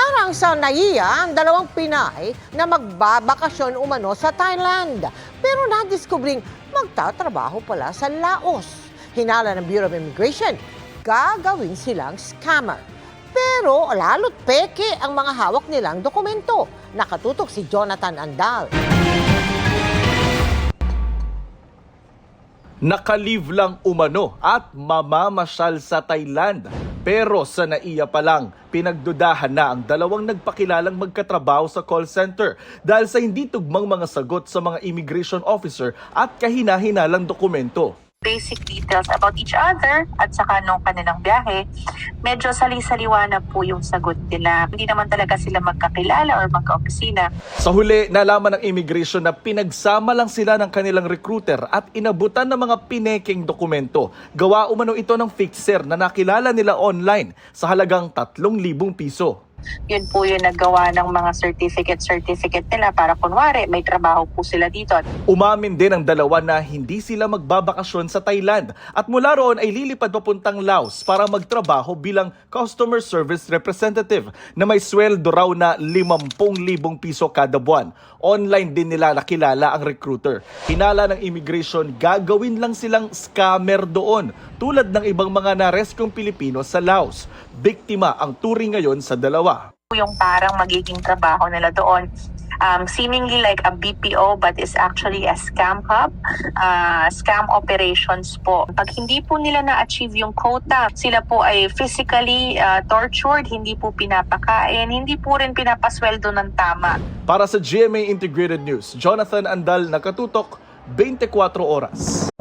Hinarang sa NAIA ang dalawang Pinay na magbabakasyon umano sa Thailand. Pero nadiskubring magtatrabaho pala sa Laos. Hinala ng Bureau of Immigration, gagawin silang scammer. Pero lalo't peke ang mga hawak nilang dokumento. Nakatutok si Jonathan Andal. Nakalive lang umano at mamamasyal sa Thailand. Pero sa NAIA pa lang, pinagdudahan na ang dalawang nagpakilalang magkatrabaho sa call center dahil sa hindi tugmang mga sagot sa mga immigration officer at kahina-hinalang dokumento. Basic details about each other at saka nung kanilang biyahe, medyo sali-saliwa na po yung sagot nila. Hindi naman talaga sila magkakilala or magka-opisina. Sa huli, nalaman ng immigration na pinagsama lang sila ng kanilang recruiter at inabutan ng mga pinekeng dokumento. Gawa umano ito ng fixer na nakilala nila online sa halagang 3,000 piso. Yun po yung naggawa ng mga certificate nila para kunwari may trabaho po sila dito. Umamin din ang dalawa na hindi sila magbabakasyon sa Thailand at mula roon ay lilipad papuntang Laos para magtrabaho bilang customer service representative na may sweldo raw na 50,000 piso kada buwan. Online din nila nakilala ang recruiter. Hinala ng immigration, gagawin lang silang scammer doon tulad ng ibang mga nareskyong Pilipino sa Laos. Biktima ang turing ngayon sa dalawa. Yung parang magiging trabaho nila doon, seemingly like a BPO but is actually a scam hub, scam operations po. Pag hindi po nila na-achieve yung quota, sila po ay physically tortured, hindi po pinapakain, hindi po rin pinapasweldo ng tama. Para sa GMA Integrated News, Jonathan Andal, nakatutok, 24 oras.